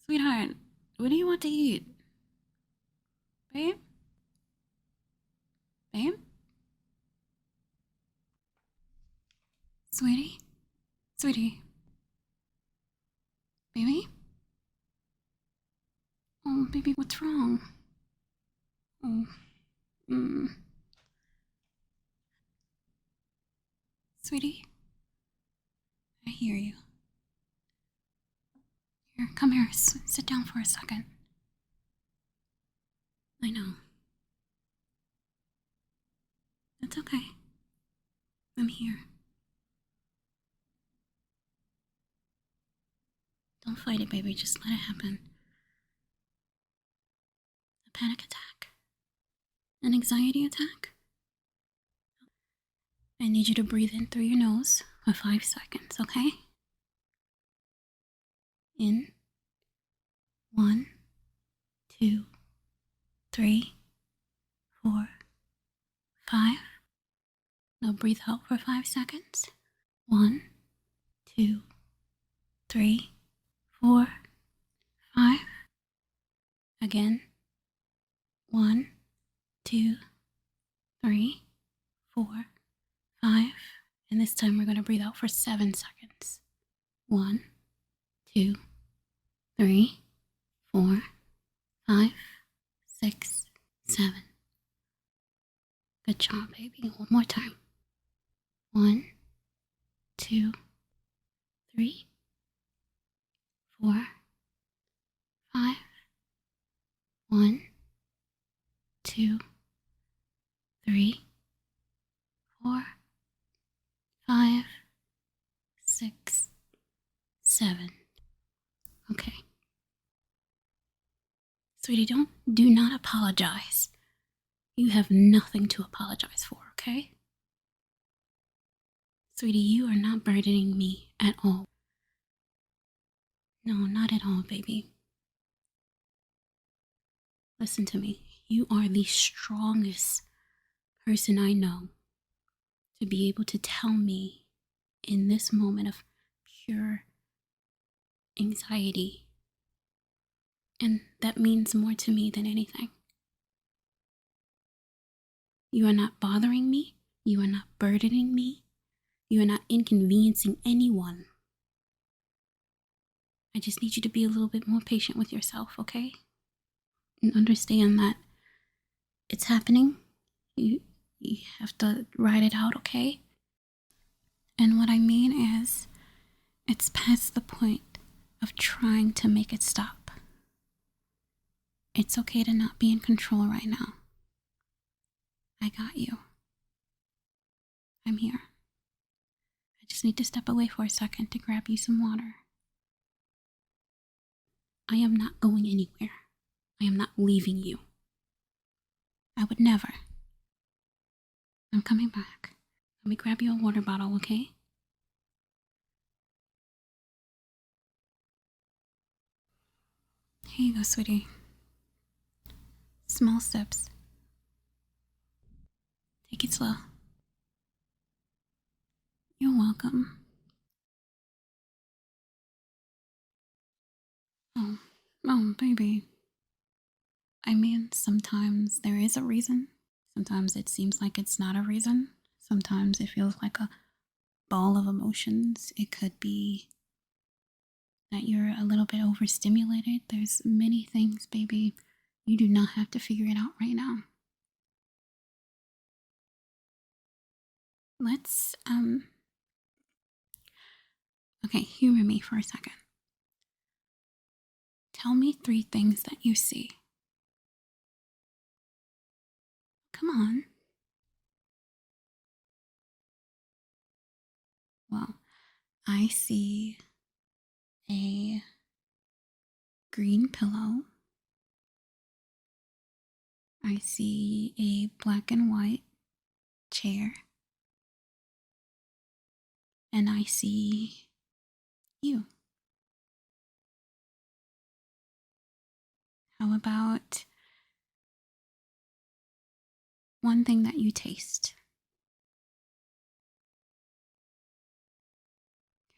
Sweetheart, what do you want to eat? Babe? Babe? Sweetie? Sweetie? Baby? Oh, baby, what's wrong? Oh, Sweetie? I hear you. Here, come here, sit down for a second. I know. That's okay. I'm here. Don't fight it, baby. Just let it happen. A panic attack? An anxiety attack? I need you to breathe in through your nose for 5 seconds, okay? In. 1, 2, 3, 4, 5. Now breathe out for 5 seconds. 1, 2, 3, 4, 5. Again. 1, 2, 3, 4, 5. And this time we're going to breathe out for 7 seconds. 1, 2, 3, 4, 5, 6, 7. Good job, baby. One more time. 1, 2, 3, 4, 5. 1, 2, 3, 4, 5, 6, 7. Okay. Sweetie, do not apologize. You have nothing to apologize for, okay? Sweetie, you are not burdening me at all. No, not at all, baby. Listen to me. You are the strongest person I know to be able to tell me in this moment of pure anxiety. And that means more to me than anything. You are not bothering me. You are not burdening me. You are not inconveniencing anyone. I just need you to be a little bit more patient with yourself, okay? And understand that it's happening. You have to ride it out, okay? And what I mean is, it's past the point of trying to make it stop. It's okay to not be in control right now. I got you. I'm here. I just need to step away for a second to grab you some water. I am not going anywhere. I am not leaving you. I would never. I'm coming back. Let me grab you a water bottle, okay? Here you go, sweetie. Small sips. Take it slow. You're welcome. Oh, baby. I mean, sometimes there is a reason. Sometimes it seems like it's not a reason. Sometimes it feels like a ball of emotions. It could be that you're a little bit overstimulated. There's many things, baby. You do not have to figure it out right now. Let's, okay, humor me for a second. Tell me 3 things that you see. Come on. Well, I see a green pillow. I see a black and white chair. And I see you. How about one thing that you taste?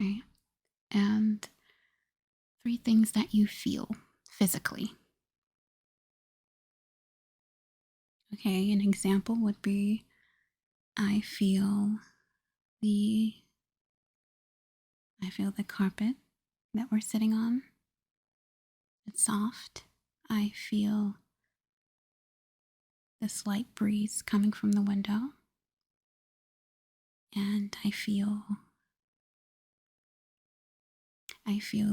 Okay. And 3 things that you feel physically. Okay, an example would be I feel the carpet that we're sitting on. It's soft. I feel the slight breeze coming from the window. And I feel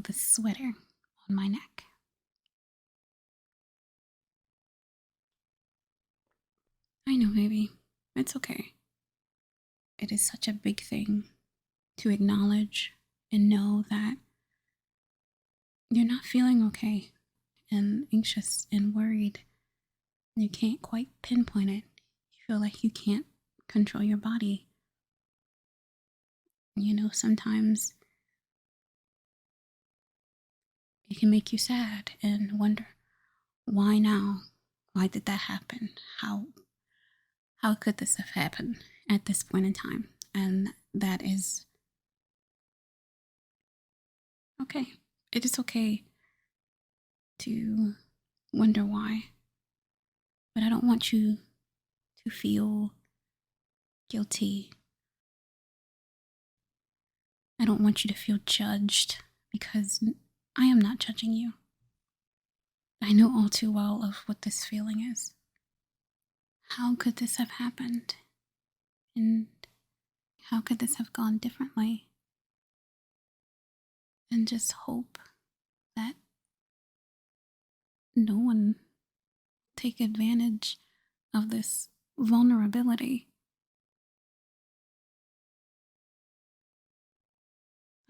the sweater on my neck. I know, baby. It's okay. It is such a big thing to acknowledge and know that you're not feeling okay and anxious and worried. You can't quite pinpoint it. You feel like you can't control your body. You know, sometimes it can make you sad and wonder, why now? Why did that happen? How could this have happened at this point in time? And that is okay. It is okay to wonder why. But I don't want you to feel guilty. I don't want you to feel judged, because I am not judging you. I know all too well of what this feeling is. How could this have happened? And how could this have gone differently? And just hope that no one take advantage of this vulnerability.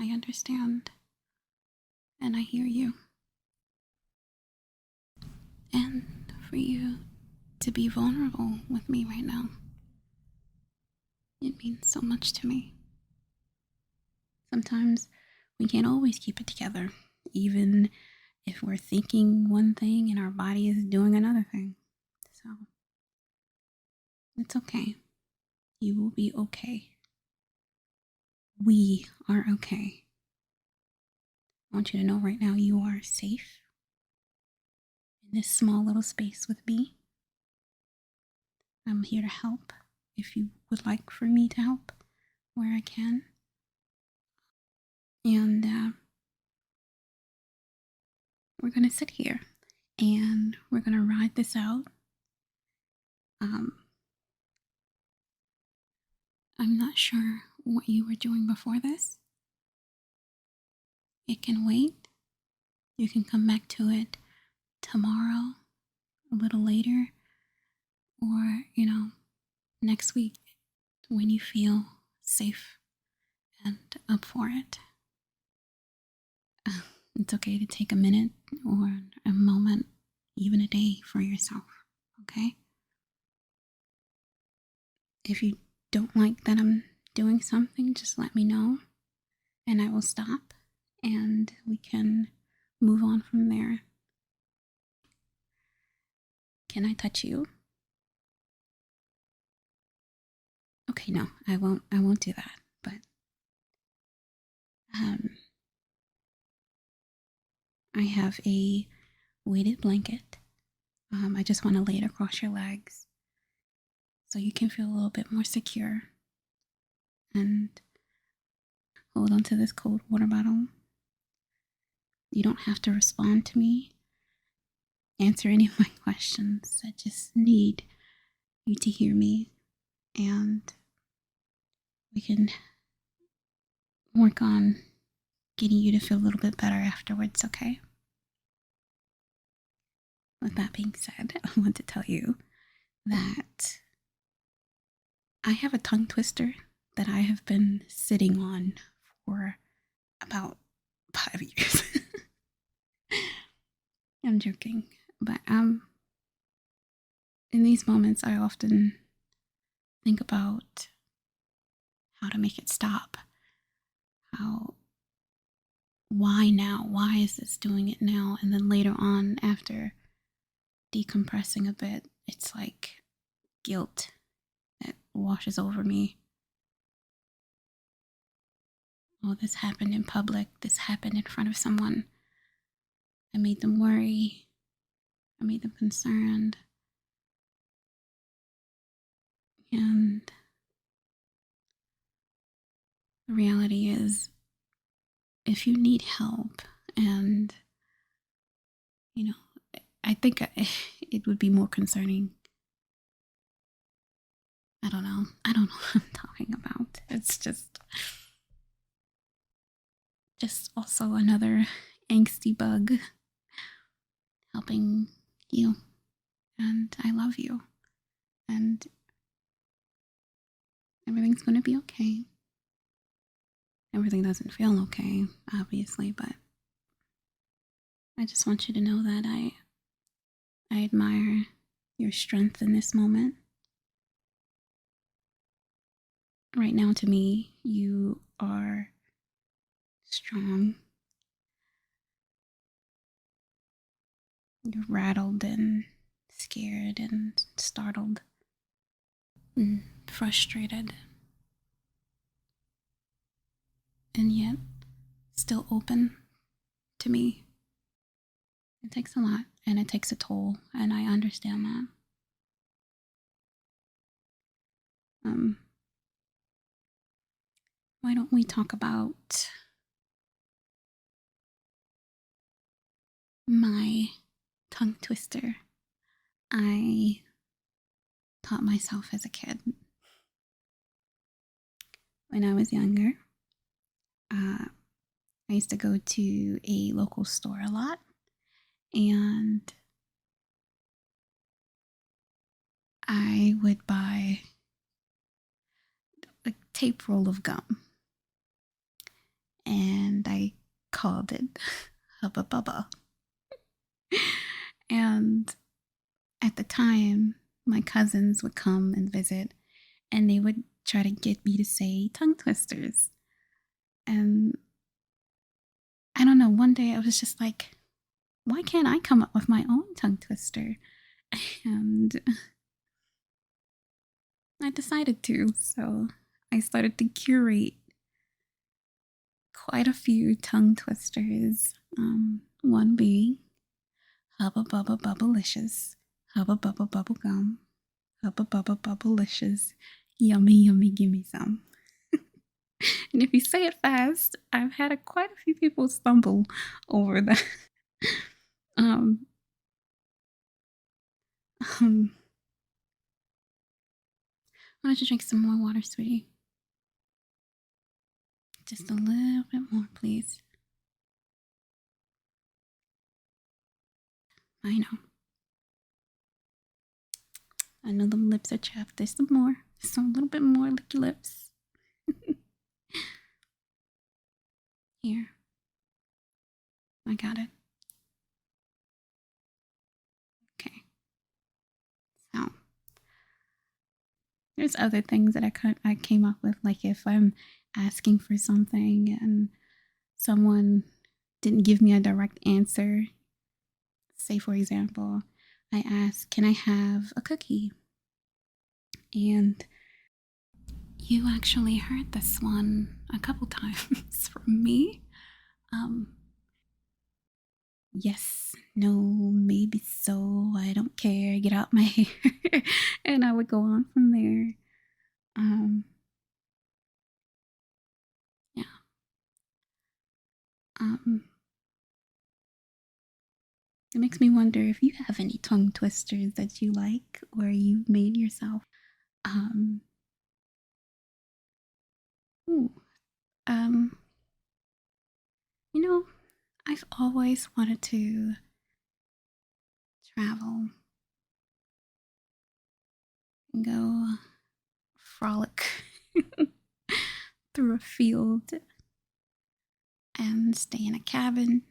I understand. And I hear you. And for you to be vulnerable with me right now, it means so much to me. Sometimes we can't always keep it together, even if we're thinking one thing and our body is doing another thing. So it's okay. You will be okay. We are okay. I want you to know right now you are safe in this small little space with me. I'm here to help if you would like for me to help where I can. And we're going to sit here and we're going to ride this out. I'm not sure what you were doing before this. It can wait. You can come back to it tomorrow, a little later, or, next week when you feel safe and up for it. It's okay to take a minute or a moment, even a day, for yourself, okay? If you don't like that I'm doing something, just let me know and I will stop and we can move on from there. Can I touch you? Okay, no, I won't do that. But I have a weighted blanket. I just want to lay it across your legs so you can feel a little bit more secure. And hold on to this cold water bottle. You don't have to respond to me, answer any of my questions. I just need you to hear me, and we can work on getting you to feel a little bit better afterwards, okay? With that being said, I want to tell you that I have a tongue twister that I have been sitting on for about 5 years. I'm joking, but in these moments I often think about how to make it stop. Why now? Why is this doing it now? And then later on, after decompressing a bit, it's like guilt that washes over me. Oh, this happened in public. This happened in front of someone. I made them worry. I made them concerned. And the reality is, if you need help, and, you know, I think it would be more concerning. I don't know. I don't know what I'm talking about. It's just also another angsty bug helping you. And I love you. And everything's going to be okay. Everything doesn't feel okay, obviously, but I just want you to know that I admire your strength in this moment. Right now, to me, you are strong. You're rattled and scared and startled and frustrated, and yet still open to me. It takes a lot, and it takes a toll, and I understand that. Why don't we talk about my tongue twister I taught myself as a kid? When I was younger, I used to go to a local store a lot, and I would buy a tape roll of gum, and I called it Hubba Bubba. And at the time, my cousins would come and visit, and they would try to get me to say tongue twisters. And I don't know, one day I was just like, why can't I come up with my own tongue twister? And I decided to, so I started to curate quite a few tongue twisters. One being Hubba Bubba Bubblicious, Hubba Bubba Bubble Gum, Hubba Bubba Bubblicious, Yummy Yummy Gimme Some. And if you say it fast, I've had quite a few people stumble over that. Why don't you drink some more water, sweetie? Just a little bit more, please. I know. I know the lips are chapped. There's some more. Just a little bit more. Lick your lips. Here. I got it. Okay. So, there's other things that I came up with, like if I'm asking for something and someone didn't give me a direct answer. Say, for example, I ask, can I have a cookie? And you actually heard this one a couple times from me. Yes, no, maybe so, I don't care, get out my hair. And I would go on from there. Yeah. It makes me wonder if you have any tongue twisters that you like or you made yourself. Ooh, you know, I've always wanted to travel and go frolic through a field and stay in a cabin.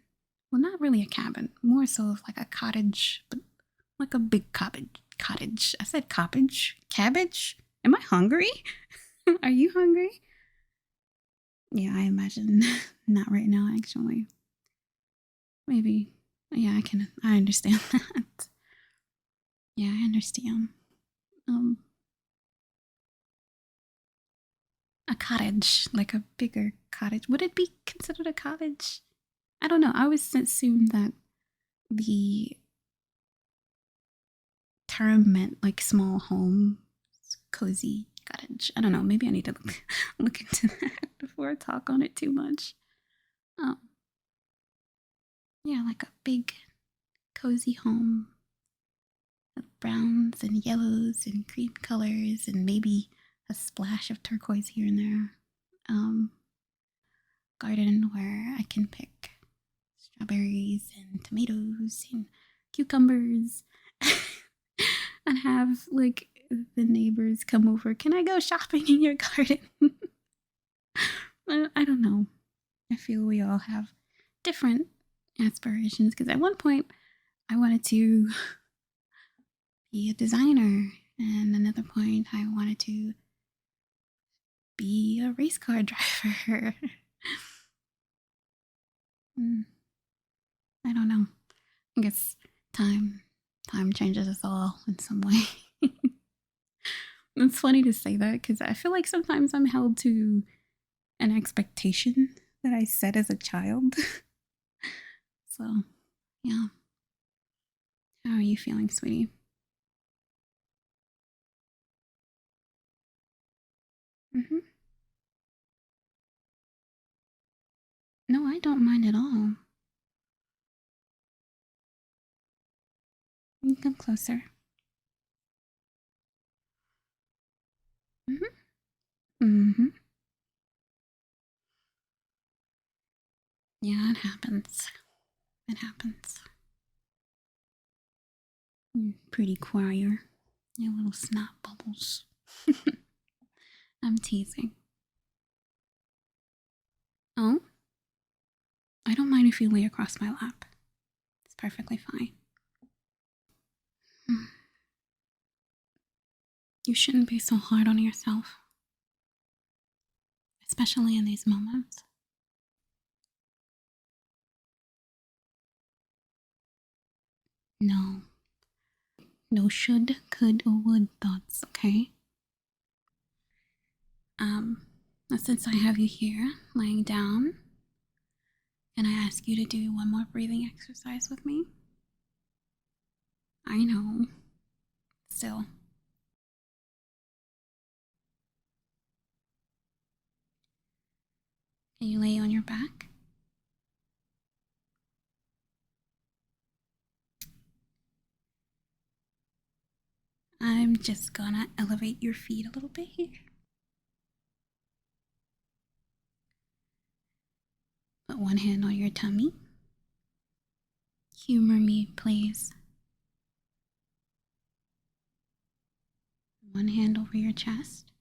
Well, not really a cabin, more so of like a cottage, but like a big cottage. I said cottage? Cabbage? Am I hungry? Are you hungry? Yeah, I imagine not right now, actually. Maybe. Yeah, I understand that. Yeah, I understand. A cottage, like a bigger cottage. Would it be considered a cottage? I don't know. I always assumed that the term meant like small home, cozy cottage. I don't know. Maybe I need to look into that before I talk on it too much. Yeah, like a big cozy home with browns and yellows and cream colors and maybe a splash of turquoise here and there. Garden where I can pick strawberries and tomatoes and cucumbers and have like the neighbors come over. Can I go shopping in your garden? I don't know. I feel we all have different aspirations because at one point I wanted to be a designer, and another point I wanted to be a race car driver. I don't know. I guess time changes us all in some way. It's funny to say that because I feel like sometimes I'm held to an expectation that I set as a child. So, yeah. How are you feeling, sweetie? No, I don't mind at all. You can come closer. Yeah, it happens. It happens. You're pretty choir. You little snot bubbles. I'm teasing. Oh? I don't mind if you lay across my lap. It's perfectly fine. You shouldn't be so hard on yourself. Especially in these moments. No. No should, could, or would thoughts, okay? Since I have you here, laying down, can I ask you to do one more breathing exercise with me? I know. Still. Can you lay on your back? I'm just gonna elevate your feet a little bit here. Put one hand on your tummy. Humor me, please. One hand over your chest.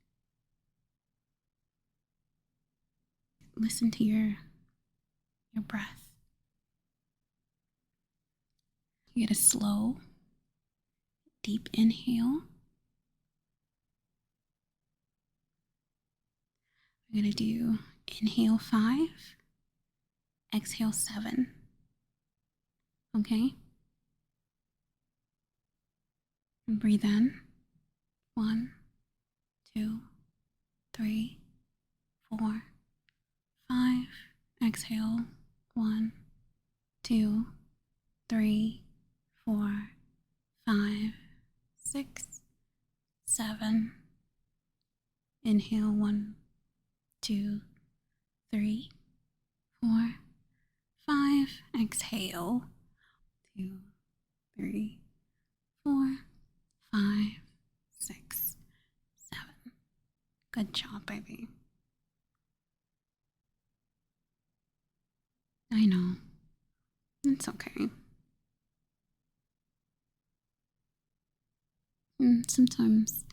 Listen to your breath. You get a slow, deep inhale. We're gonna do inhale 5, exhale 7. Okay? And breathe in. 1, 2, 3, 4, 5. Exhale. 1, 2, 3, 4, 5, 6, 7. Inhale. 1, 2, 3, 4, 5. Exhale. 2, 3, 4, 5, 6, 7. Good job, baby. I know. It's okay. Sometimes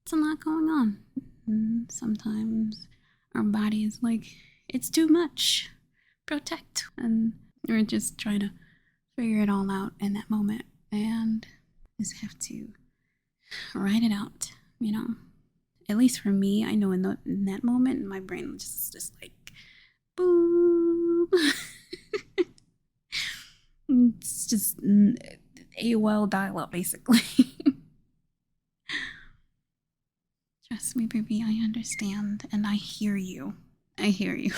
it's a lot going on. Sometimes our body is like, it's too much. Protect. And we're just trying to figure it all out in that moment. And just have to write it out, you know. At least for me, I know in that moment, my brain was just like, boom. It's just AOL dial-up, basically. Trust me, baby, I understand, and I hear you. I hear you.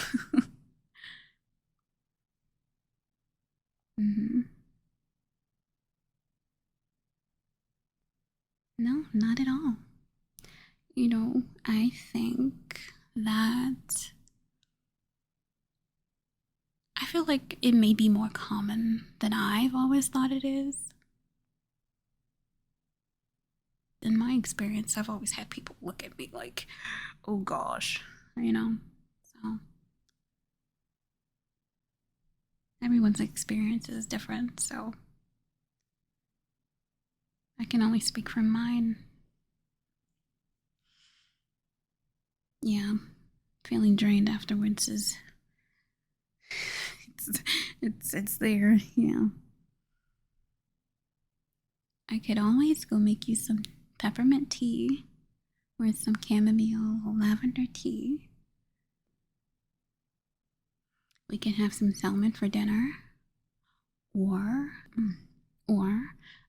not at all. I think that I feel like it may be more common than I've always thought it is. In my experience, I've always had people look at me like, oh gosh, So everyone's experience is different, so I can only speak from mine. Yeah, feeling drained afterwards is it's there, yeah. I could always go make you some peppermint tea or some chamomile or lavender tea. We can have some salmon for dinner, or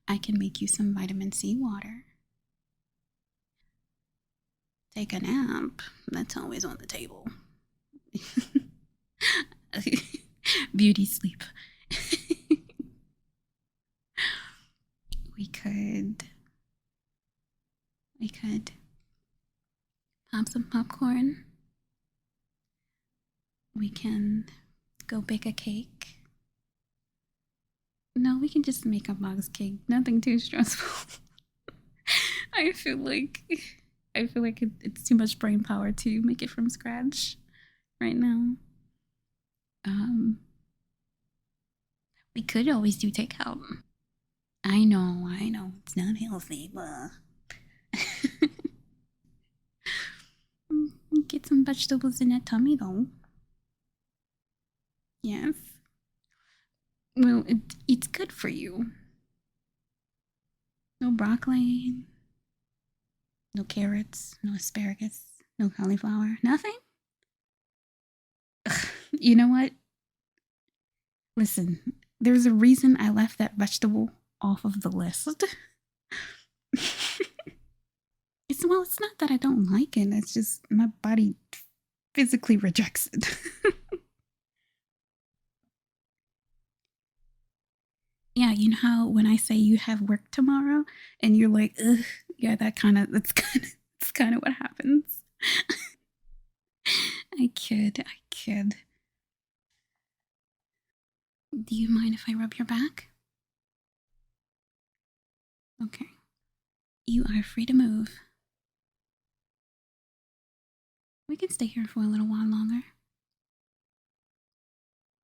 I can make you some vitamin C water. Take a nap. That's always on the table. Beauty sleep. We could pop some popcorn. We can go bake a cake. No, we can just make a box cake. Nothing too stressful. I feel like it's too much brain power to make it from scratch right now. We could always do takeout. I know, it's not healthy, but get some vegetables in that tummy though. Yes. Well, it's good for you. No broccoli, no carrots, no asparagus, no cauliflower, nothing? You know what? Listen, there's a reason I left that vegetable off of the list. It's not that I don't like it. It's just my body physically rejects it. Yeah, you know how when I say you have work tomorrow and you're like, ugh, yeah, that's kind of what happens. I kid. Do you mind if I rub your back? Okay. You are free to move. We can stay here for a little while longer.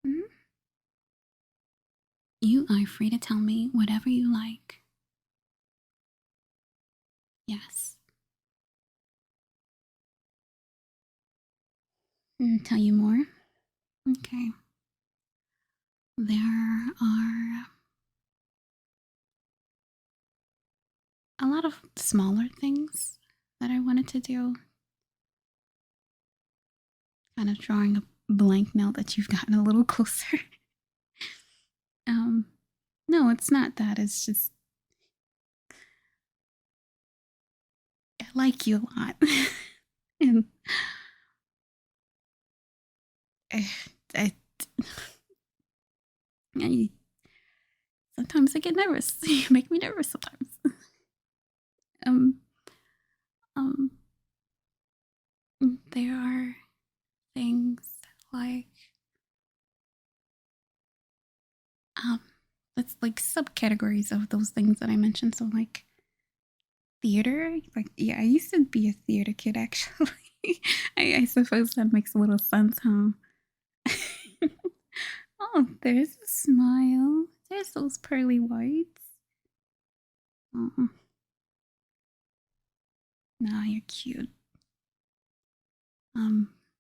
Mm-hmm. You are free to tell me whatever you like. Yes. Tell you more? Okay. There are a lot of smaller things that I wanted to do. Kind of drawing a blank now that you've gotten a little closer. No, it's not that. It's just I like you a lot. And I sometimes I get nervous. You make me nervous sometimes. Um, um, there are things like that's like subcategories of those things that I mentioned. So like theater, like yeah, I used to be a theater kid actually. I suppose that makes a little sense, huh? Oh, there's a smile. There's those pearly whites. Oh, nah, you're cute.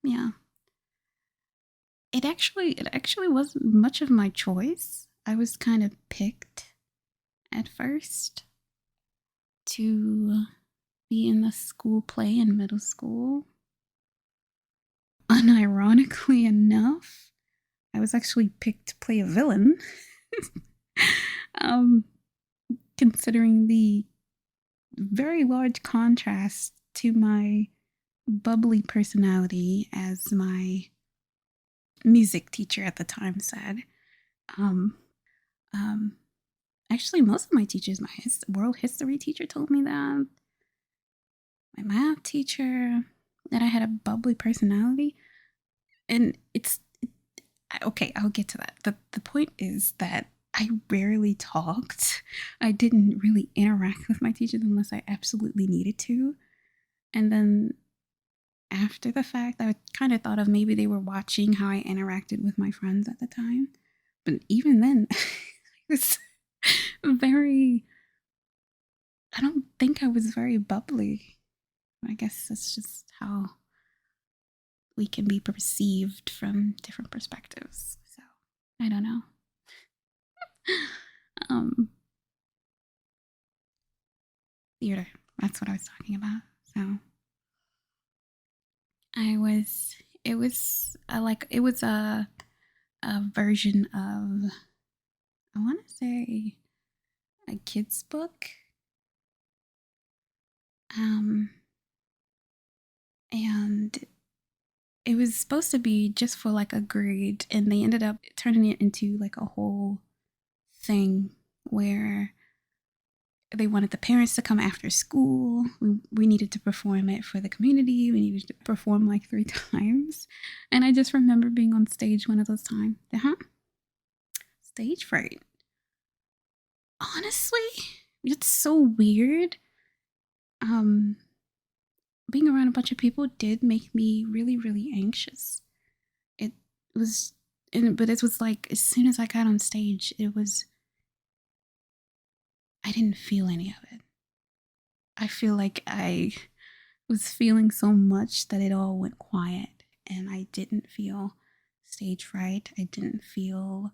Yeah. It actually wasn't much of my choice. I was kind of picked at first to be in the school play in middle school. Unironically enough, I was actually picked to play a villain. um, Considering the very large contrast to my bubbly personality, as my music teacher at the time said. Um, Actually, most of my teachers, my world history teacher told me that. my math teacher, that I had a bubbly personality. And okay, I'll get to that. The point is that I rarely talked. I didn't really interact with my teachers unless I absolutely needed to. And then after the fact, I kind of thought of maybe they were watching how I interacted with my friends at the time. But even then, I was I don't think I was very bubbly. I guess that's just how we can be perceived from different perspectives. So, I don't know. Theater. That's what I was talking about. So, it was a version of, I want to say, a kid's book. And it was supposed to be just for like a grade, and they ended up turning it into like a whole thing where they wanted the parents to come after school. We needed to perform it for the community. We needed to perform like 3 times. And I just remember being on stage one of those times. Stage fright. Honestly, it's so weird. Being around a bunch of people did make me really, really anxious. But it was like, as soon as I got on stage, I didn't feel any of it. I feel like I was feeling so much that it all went quiet, and I didn't feel stage fright. I didn't feel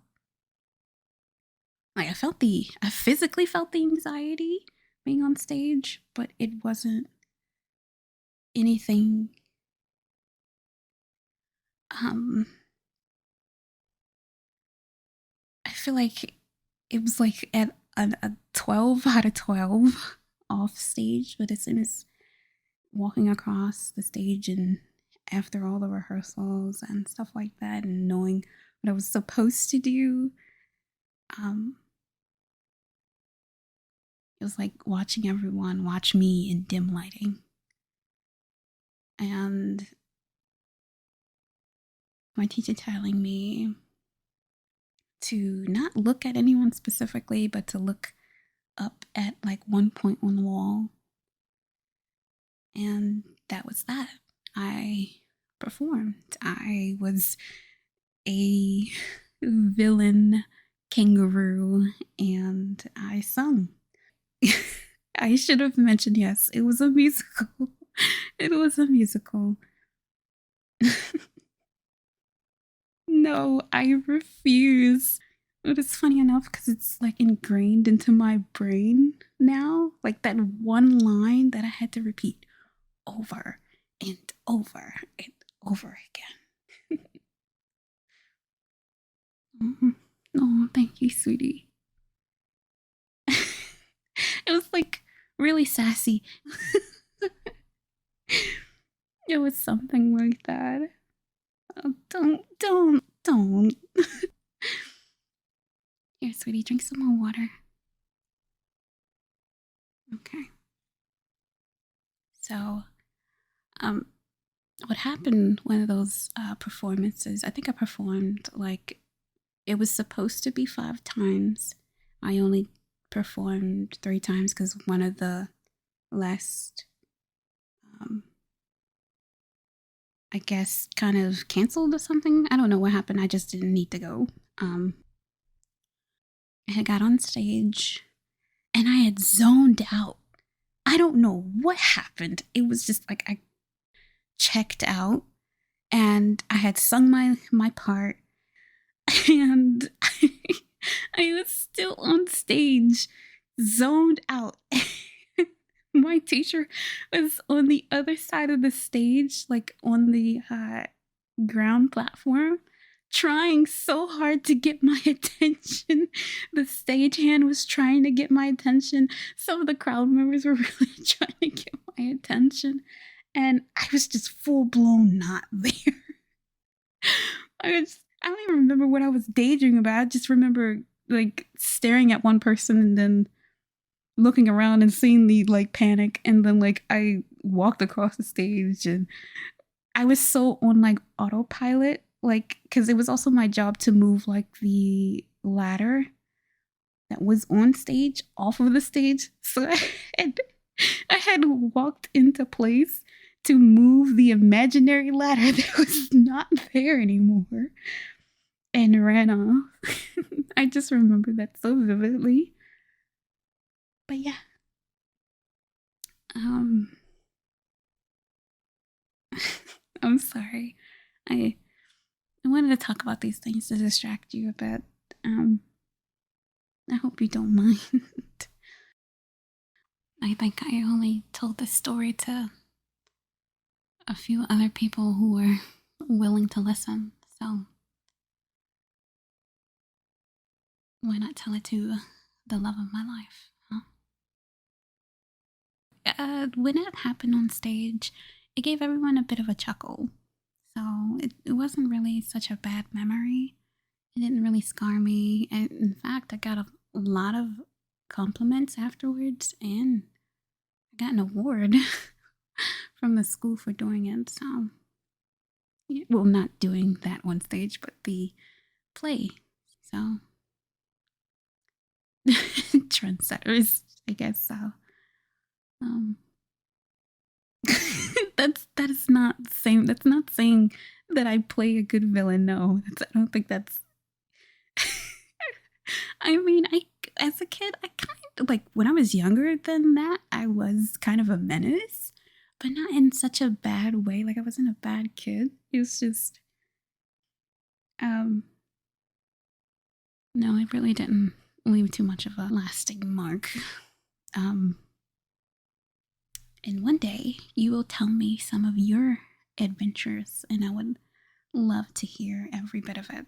like I physically felt the anxiety being on stage, but it wasn't anything I feel like it was like at a 12 out of 12 off stage, but as soon as walking across the stage and after all the rehearsals and stuff like that and knowing what I was supposed to do, it was like watching everyone watch me in dim lighting. And my teacher telling me to not look at anyone specifically, but to look up at like one point on the wall. And that was that. I performed. I was a villain kangaroo and I sung. I should have mentioned, yes, it was a musical. It was a musical. No, I refuse. But it's funny enough because it's like ingrained into my brain now. Like that one line that I had to repeat over and over and over again. Oh, thank you, sweetie. It was like really sassy. It was something like that. Oh, don't. Here, sweetie, drink some more water. Okay. So, what happened one of those performances, I think I performed like, it was supposed to be 5 times. I only performed 3 times because one of the last, I guess, kind of canceled or something. I don't know what happened. I just didn't need to go. I got on stage and I had zoned out. I don't know what happened. It was just like I checked out and I had sung my part and I was still on stage, zoned out. My teacher was on the other side of the stage, like on the ground platform, trying so hard to get my attention. The stagehand was trying to get my attention. Some of the crowd members were really trying to get my attention. And I was just full blown not there. I don't even remember what I was daydreaming about. I just remember like staring at one person and then looking around and seeing the like panic, and then like I walked across the stage, and I was so on like autopilot, like, because it was also my job to move like the ladder that was on stage off of the stage. So I had walked into place to move the imaginary ladder that was not there anymore and ran off. I just remember that so vividly. But yeah. I'm sorry. I wanted to talk about these things to distract you a bit. I hope you don't mind. I think I only told this story to a few other people who were willing to listen, so why not tell it to the love of my life, huh? When it happened on stage, it gave everyone a bit of a chuckle, so it wasn't really such a bad memory. It didn't really scar me, and in fact, I got a lot of compliments afterwards, and I got an award from the school for doing it. So, yeah, well, not doing that on stage, but the play. So, trendsetters, I guess. So, um, that is not saying that's not saying that I play a good villain. No, I don't think that's. I mean, as a kid, I kind of like when I was younger than that, I was kind of a menace, but not in such a bad way. Like I wasn't a bad kid. It was just, no, I really didn't leave too much of a lasting mark. And one day you will tell me some of your adventures, and I would love to hear every bit of it.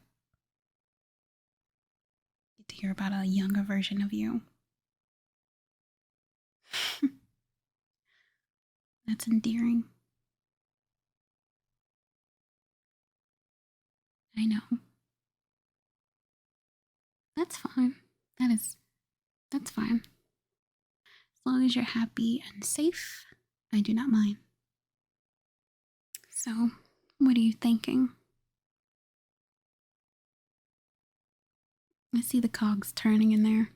Get to hear about a younger version of you. That's endearing. I know. That's fine. That's fine. As long as you're happy and safe, I do not mind. So, what are you thinking? I see the cogs turning in there.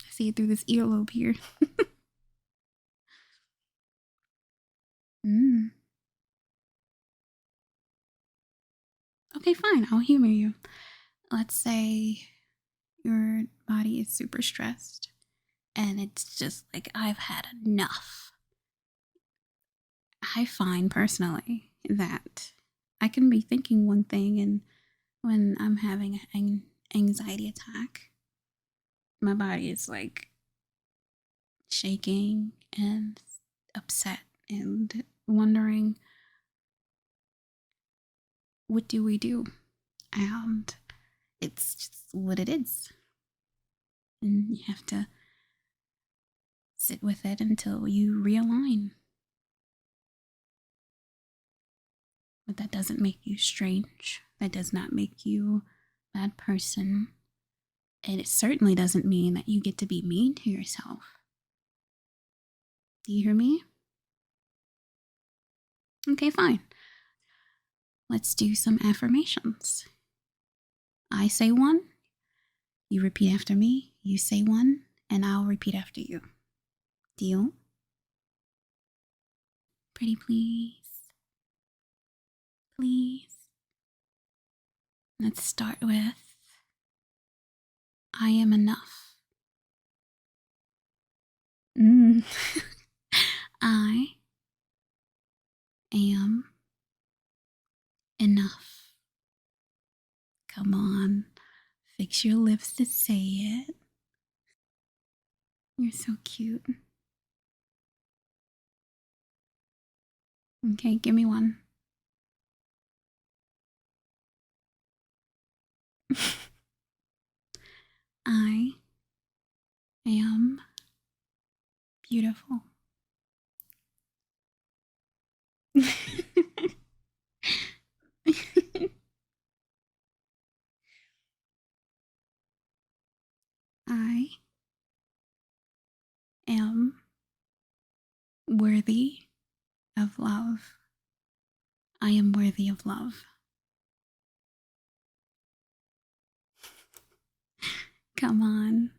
I see it through this earlobe here. Mm. Okay, fine. I'll humor you. Let's say your body is super stressed and it's just like, I've had enough. I find personally that I can be thinking one thing, and when I'm having an anxiety attack, my body is like shaking and upset and wondering, what do we do? And it's just what it is. And you have to sit with it until you realign. But that doesn't make you strange. That does not make you a bad person. And it certainly doesn't mean that you get to be mean to yourself. Do you hear me? Okay, fine. Let's do some affirmations. I say one, you repeat after me, you say one, and I'll repeat after you. Deal? Pretty please. Please. Let's start with, I am enough. I am enough. Come on, fix your lips to say it. You're so cute. Okay, give me one. I am beautiful. I am worthy of love. I am worthy of love. Come on.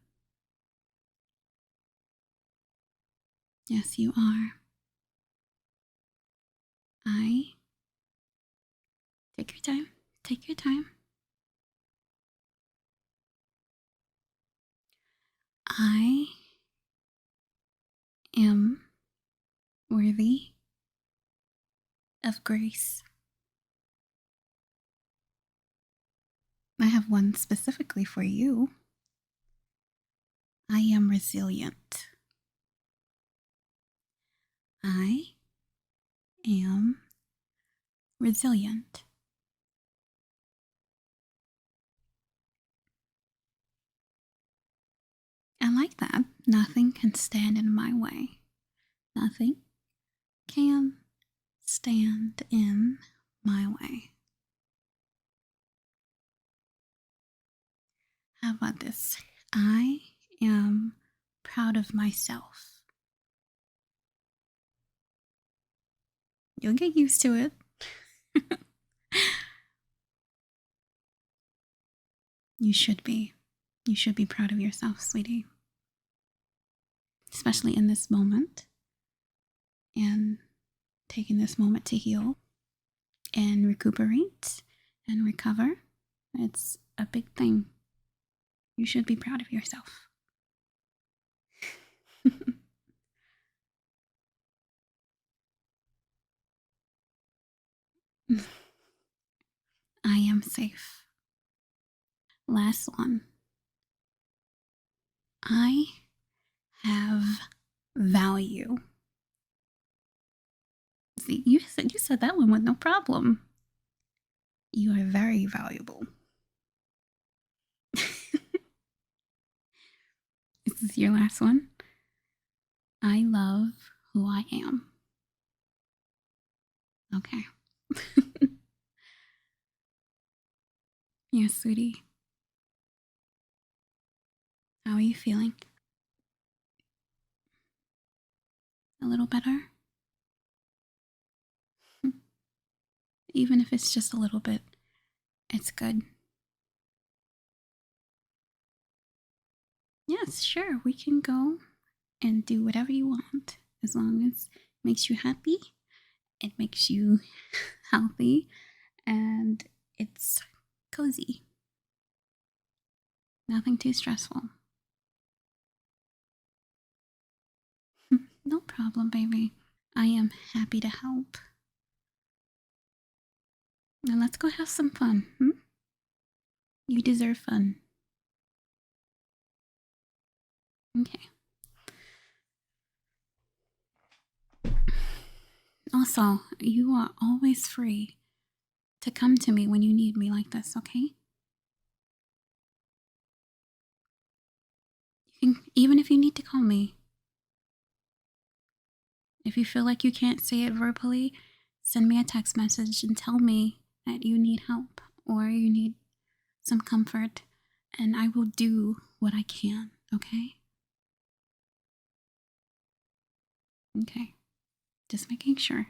Yes, you are. Take your time. Take your time. I am worthy of grace. I have one specifically for you. I am resilient. I am resilient. I like that. Nothing can stand in my way. Nothing can stand in my way. How about this? I am proud of myself. You'll get used to it. You should be. You should be proud of yourself, sweetie. Especially in this moment. And taking this moment to heal and recuperate and recover. It's a big thing. You should be proud of yourself. I am safe. Last one. I have value. See, you said that one with no problem. You are very valuable. Is this your last one? I love who I am. Okay. Yes, sweetie. How are you feeling? A little better? Even if it's just a little bit, it's good. Yes, sure, we can go and do whatever you want as long as it makes you happy, it makes you healthy, and it's cozy. Nothing too stressful. No problem, baby. I am happy to help. Now let's go have some fun. You deserve fun. Okay. Also, you are always free to come to me when you need me like this, okay? Even if you need to call me. If you feel like you can't say it verbally, send me a text message and tell me that you need help or you need some comfort, and I will do what I can, okay? Okay. Just making sure.